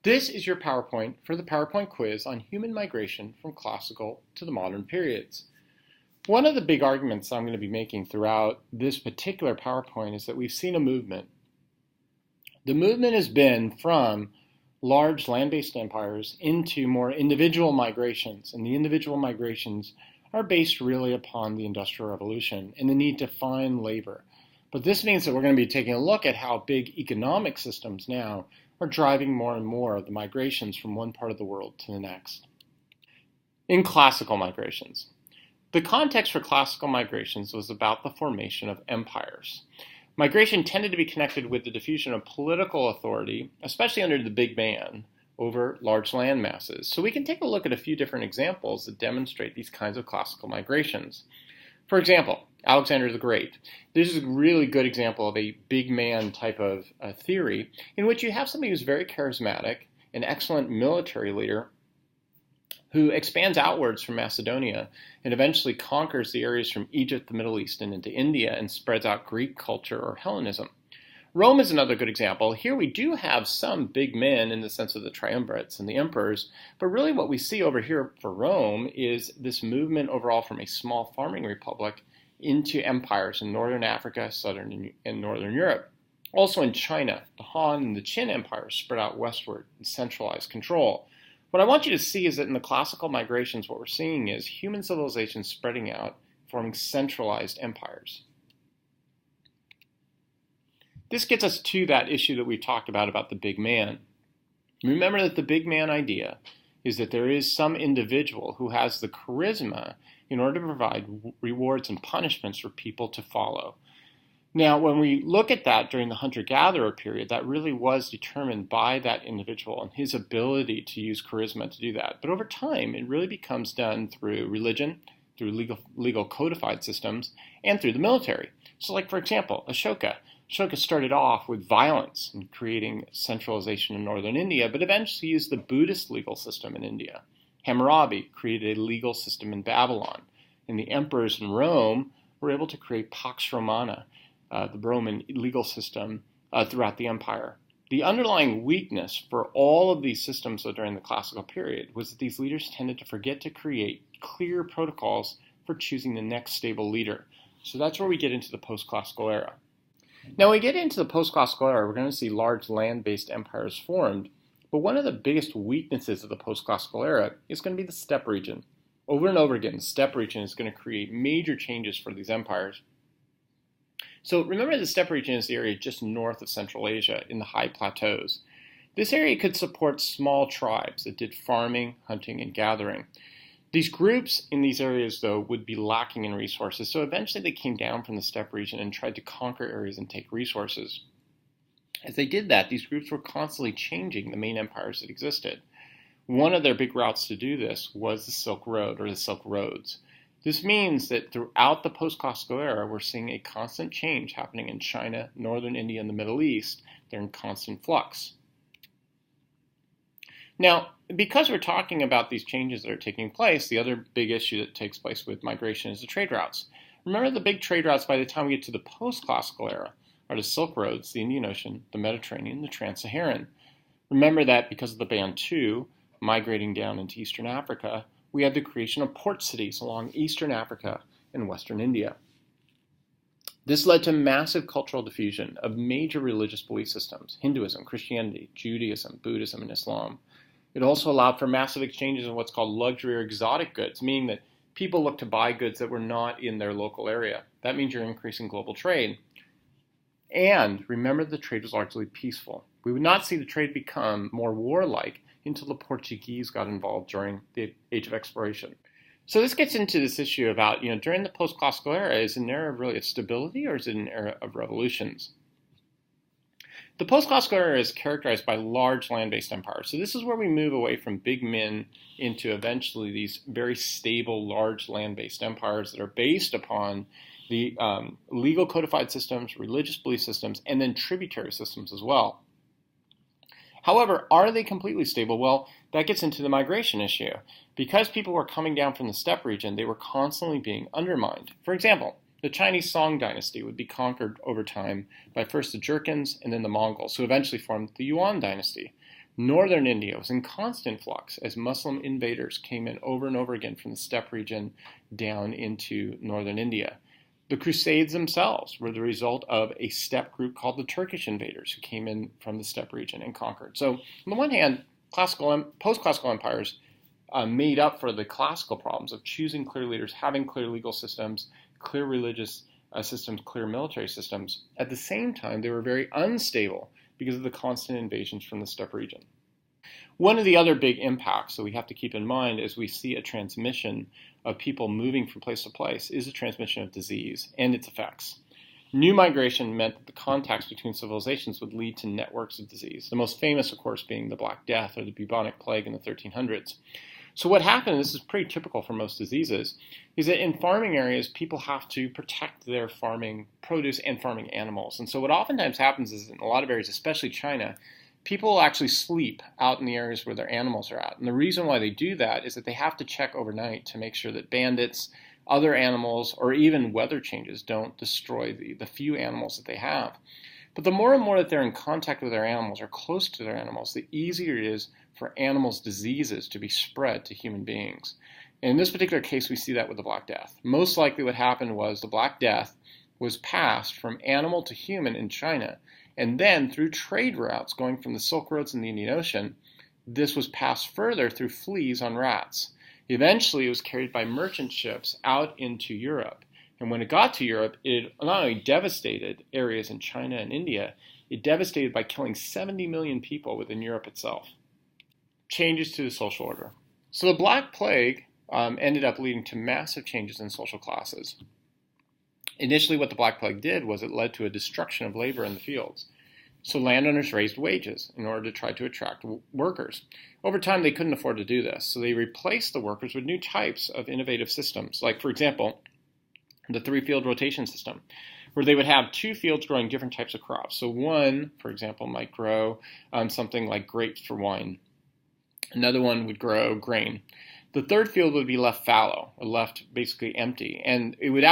This is your PowerPoint for the PowerPoint quiz on human migration from classical to the modern periods. One of the big arguments I'm going to be making throughout this particular PowerPoint is that we've seen a movement. The movement has been from large land-based empires into more individual migrations, and the individual migrations are based really upon the Industrial Revolution and the need to find labor. But this means that we're going to be taking a look at how big economic systems now are driving more and more of the migrations from one part of the world to the next. In classical migrations, the context for classical migrations was about the formation of empires. Migration tended to be connected with the diffusion of political authority, especially under the big man, over large land masses. So we can take a look at a few different examples that demonstrate these kinds of classical migrations. For example, Alexander the Great. This is a really good example of a big man type of theory in which you have somebody who's very charismatic, an excellent military leader, who expands outwards from Macedonia and eventually conquers the areas from Egypt, the Middle East, and into India and spreads out Greek culture or Hellenism. Rome is another good example. Here we do have some big men in the sense of the triumvirates and the emperors, but really what we see over here for Rome is this movement overall from a small farming republic into empires in northern Africa, southern and northern Europe. Also in China, the Han and the Qin empires spread out westward and centralized control. What I want you to see is that in the classical migrations, what we're seeing is human civilization spreading out, forming centralized empires. This gets us to that issue that we talked about the big man. Remember that the big man idea is that there is some individual who has the charisma in order to provide rewards and punishments for people to follow. Now, when we look at that during the hunter-gatherer period, that really was determined by that individual and his ability to use charisma to do that. But over time, it really becomes done through religion, through legal codified systems, and through the military. So like, for example, Ashoka. Ashoka started off with violence and creating centralization in northern India, but eventually used the Buddhist legal system in India. Hammurabi created a legal system in Babylon, and the emperors in Rome were able to create Pax Romana, the Roman legal system throughout the empire. The underlying weakness for all of these systems during the classical period was that these leaders tended to forget to create clear protocols for choosing the next stable leader. So that's where we get into the post-classical era. Now, when we get into the post-classical era, we're going to see large land-based empires formed, but one of the biggest weaknesses of the post-classical era is going to be the steppe region. Over and over again, the steppe region is going to create major changes for these empires. So remember, the steppe region is the area just north of Central Asia in the high plateaus. This area could support small tribes that did farming, hunting, and gathering. These groups in these areas, though, would be lacking in resources, so eventually they came down from the steppe region and tried to conquer areas and take resources. As they did that, these groups were constantly changing the main empires that existed. One of their big routes to do this was the Silk Road, or the Silk Roads. This means that throughout the post-classical era, we're seeing a constant change happening in China, northern India, and the Middle East. They're in constant flux. Now, because we're talking about these changes that are taking place, the other big issue that takes place with migration is the trade routes. Remember, the big trade routes by the time we get to the post-classical era are the Silk Roads, the Indian Ocean, the Mediterranean, the Trans-Saharan. Remember that because of the Bantu migrating down into Eastern Africa, we had the creation of port cities along Eastern Africa and Western India. This led to massive cultural diffusion of major religious belief systems: Hinduism, Christianity, Judaism, Buddhism, and Islam. It also allowed for massive exchanges of what's called luxury or exotic goods, meaning that people look to buy goods that were not in their local area. That means you're increasing global trade. And remember, the trade was largely peaceful. We would not see the trade become more warlike until the Portuguese got involved during the Age of Exploration. So this gets into this issue about, during the post-classical era, is it an era really of stability or is it an era of revolutions? The post-classical era is characterized by large land-based empires. So this is where we move away from big men into eventually these very stable, large land-based empires that are based upon the legal codified systems, religious belief systems, and then tributary systems as well. However, are they completely stable? Well, that gets into the migration issue. Because people were coming down from the steppe region, they were constantly being undermined. For example, the Chinese Song dynasty would be conquered over time by first the Jurchens and then the Mongols, who eventually formed the Yuan dynasty. Northern India was in constant flux as Muslim invaders came in over and over again from the steppe region down into northern India. The Crusades themselves were the result of a steppe group called the Turkish invaders who came in from the steppe region and conquered. So on the one hand, post-classical empires made up for the classical problems of choosing clear leaders, having clear legal systems, clear religious systems, clear military systems. At the same time, they were very unstable because of the constant invasions from the steppe region. One of the other big impacts that we have to keep in mind as we see a transmission of people moving from place to place is the transmission of disease and its effects. New migration meant that the contacts between civilizations would lead to networks of disease, the most famous, of course, being the Black Death or the bubonic plague in the 1300s. So what happened, and this is pretty typical for most diseases, is that in farming areas, people have to protect their farming produce and farming animals. And so what oftentimes happens is in a lot of areas, especially China, people will actually sleep out in the areas where their animals are at. And the reason why they do that is that they have to check overnight to make sure that bandits, other animals, or even weather changes don't destroy the few animals that they have. But the more and more that they're in contact with their animals or close to their animals, the easier it is for animals' diseases to be spread to human beings. And in this particular case, we see that with the Black Death. Most likely what happened was the Black Death was passed from animal to human in China, and then through trade routes going from the Silk Roads in the Indian Ocean, this was passed further through fleas on rats. Eventually, it was carried by merchant ships out into Europe. And when it got to Europe, it not only devastated areas in China and India, it devastated by killing 70 million people within Europe itself. Changes to the social order. So the Black Plague ended up leading to massive changes in social classes. Initially, what the Black Plague did was it led to a destruction of labor in the fields. So landowners raised wages in order to try to attract workers. Over time, they couldn't afford to do this, so they replaced the workers with new types of innovative systems, like, for example, the three-field rotation system, where they would have two fields growing different types of crops. So one, for example, might grow something like grapes for wine. Another one would grow grain. The third field would be left fallow, or left basically empty. And it would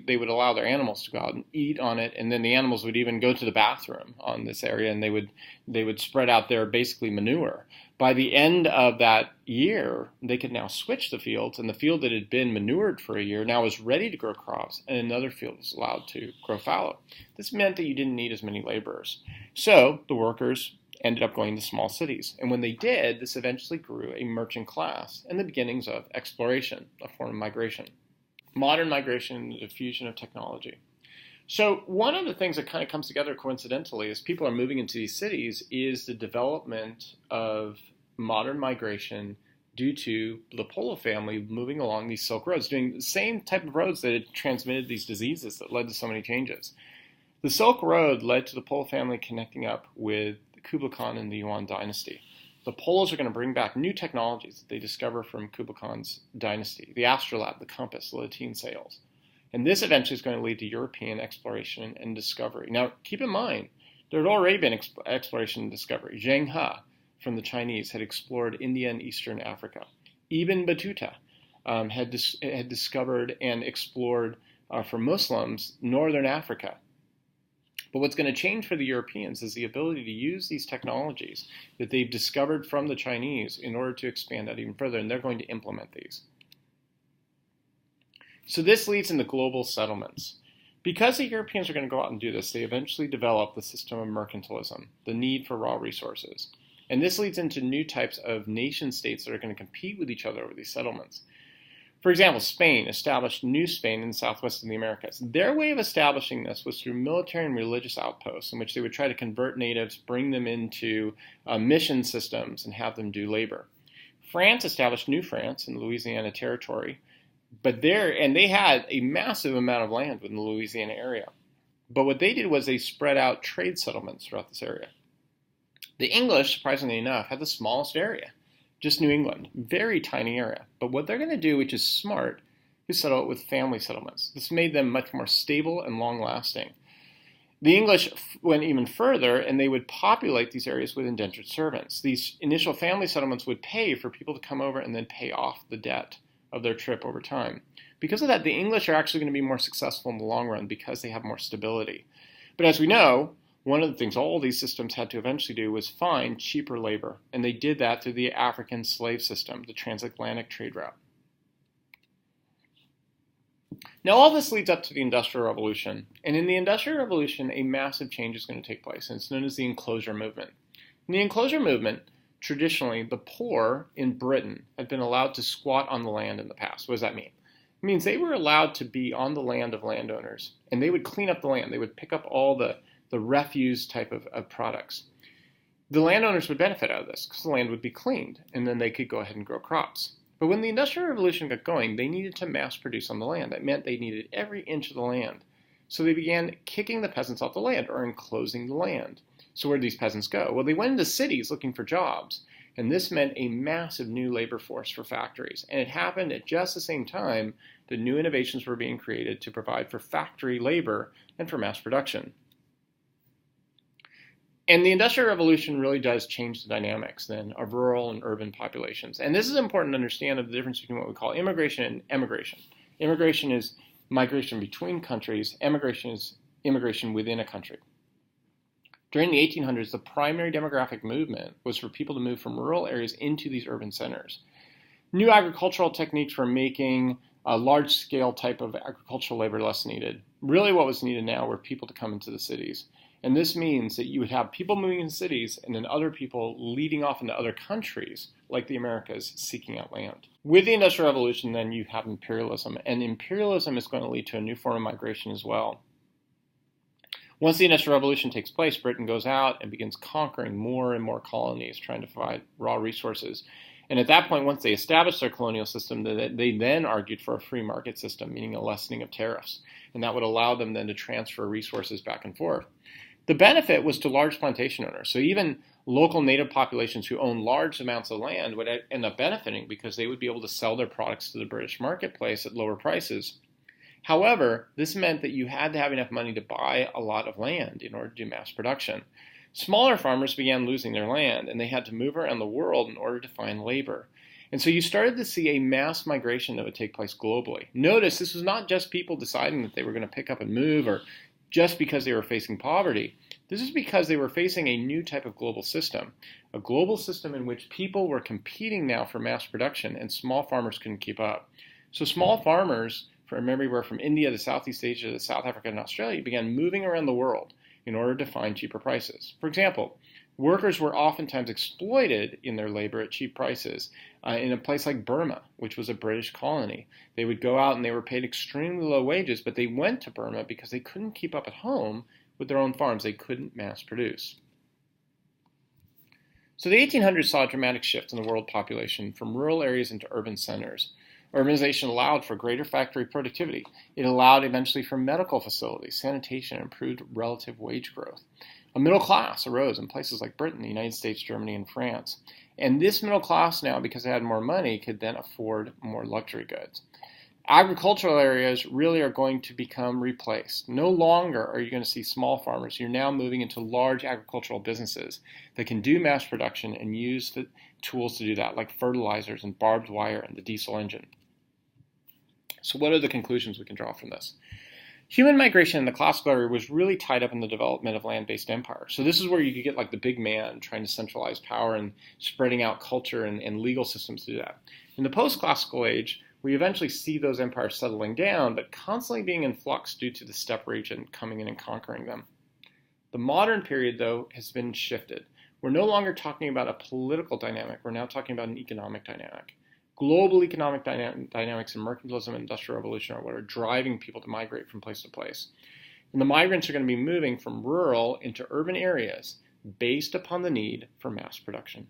they would allow their animals to go out and eat on it, and then the animals would even go to the bathroom on this area, and they would spread out their basically manure. By the end of that year, they could now switch the fields, and the field that had been manured for a year now was ready to grow crops, and another field was allowed to grow fallow. This meant that you didn't need as many laborers. So the workers ended up going to small cities. And when they did, this eventually grew a merchant class and the beginnings of exploration, a form of migration. Modern migration and the diffusion of technology. So one of the things that kind of comes together coincidentally as people are moving into these cities is the development of modern migration due to the Polo family moving along these Silk Roads, doing the same type of roads that had transmitted these diseases that led to so many changes. The Silk Road led to the Polo family connecting up with Kublai Khan and the Yuan dynasty. The Polos are going to bring back new technologies that they discover from Kublai Khan's dynasty, the astrolabe, the compass, the lateen sails. And this eventually is going to lead to European exploration and discovery. Now, keep in mind, there had already been exploration and discovery. Zheng He from the Chinese had explored India and Eastern Africa. Ibn Battuta had discovered and explored, for Muslims, Northern Africa. But what's going to change for the Europeans is the ability to use these technologies that they've discovered from the Chinese in order to expand out even further, and they're going to implement these. So this leads into global settlements. Because the Europeans are going to go out and do this, they eventually develop the system of mercantilism, the need for raw resources. And this leads into new types of nation states that are going to compete with each other over these settlements. For example, Spain established New Spain in the southwest of the Americas. Their way of establishing this was through military and religious outposts in which they would try to convert natives, bring them into mission systems, and have them do labor. France established New France in the Louisiana Territory, and they had a massive amount of land within the Louisiana area. But what they did was they spread out trade settlements throughout this area. The English, surprisingly enough, had the smallest area. Just New England, very tiny area. But what they're going to do, which is smart, is settle it with family settlements. This made them much more stable and long-lasting. The English went even further, and they would populate these areas with indentured servants. These initial family settlements would pay for people to come over and then pay off the debt of their trip over time. Because of that, the English are actually going to be more successful in the long run because they have more stability. But as we know, one of the things all these systems had to eventually do was find cheaper labor, and they did that through the African slave system, the transatlantic trade route. Now all this leads up to the Industrial Revolution, and in the Industrial Revolution a massive change is going to take place, and it's known as the Enclosure Movement. In the Enclosure Movement, traditionally the poor in Britain had been allowed to squat on the land in the past. What does that mean? It means they were allowed to be on the land of landowners, and they would clean up the land. They would pick up all the refuse type of products. The landowners would benefit out of this because the land would be cleaned, and then they could go ahead and grow crops. But when the Industrial Revolution got going, they needed to mass produce on the land. That meant they needed every inch of the land. So they began kicking the peasants off the land or enclosing the land. So where did these peasants go? Well, they went into cities looking for jobs. And this meant a massive new labor force for factories. And it happened at just the same time that new innovations were being created to provide for factory labor and for mass production. And the Industrial Revolution really does change the dynamics then of rural and urban populations. And this is important to understand the difference between what we call immigration and emigration. Immigration is migration between countries. Emigration is immigration within a country. During the 1800s, the primary demographic movement was for people to move from rural areas into these urban centers. New agricultural techniques were making a large-scale type of agricultural labor less needed. Really what was needed now were people to come into the cities. And this means that you would have people moving in cities and then other people leading off into other countries, like the Americas, seeking out land. With the Industrial Revolution, then, you have imperialism. And imperialism is going to lead to a new form of migration as well. Once the Industrial Revolution takes place, Britain goes out and begins conquering more and more colonies, trying to provide raw resources. And at that point, once they established their colonial system, they then argued for a free market system, meaning a lessening of tariffs. And that would allow them then to transfer resources back and forth. The benefit was to large plantation owners. So even local native populations who own large amounts of land would end up benefiting because they would be able to sell their products to the British marketplace at lower prices. However, this meant that you had to have enough money to buy a lot of land in order to do mass production. Smaller farmers began losing their land, and they had to move around the world in order to find labor. And so you started to see a mass migration that would take place globally. Notice this was not just people deciding that they were going to pick up and move or just because they were facing poverty. This is because they were facing a new type of global system, a global system in which people were competing now for mass production and small farmers couldn't keep up. So small farmers from everywhere from India to Southeast Asia to South Africa and Australia began moving around the world in order to find cheaper prices. For example, workers were oftentimes exploited in their labor at cheap prices in a place like Burma, which was a British colony. They would go out and they were paid extremely low wages, but they went to Burma because they couldn't keep up at home with their own farms. They couldn't mass produce. So the 1800s saw a dramatic shift in the world population from rural areas into urban centers. Urbanization allowed for greater factory productivity. It allowed eventually for medical facilities, sanitation, and improved relative wage growth. A middle class arose in places like Britain, the United States, Germany, and France. And this middle class now, because they had more money, could then afford more luxury goods. Agricultural areas really are going to become replaced. No longer are you going to see small farmers. You're now moving into large agricultural businesses that can do mass production and use the tools to do that, like fertilizers and barbed wire and the diesel engine. So what are the conclusions we can draw from this? Human migration in the classical era was really tied up in the development of land-based empires. So this is where you could get like the big man trying to centralize power and spreading out culture and legal systems to do that. In the post-classical age, we eventually see those empires settling down, but constantly being in flux due to the steppe region coming in and conquering them. The modern period, though, has been shifted. We're no longer talking about a political dynamic. We're now talking about an economic dynamic. Global economic dynamics and mercantilism and industrial revolution are what are driving people to migrate from place to place. And the migrants are going to be moving from rural into urban areas based upon the need for mass production.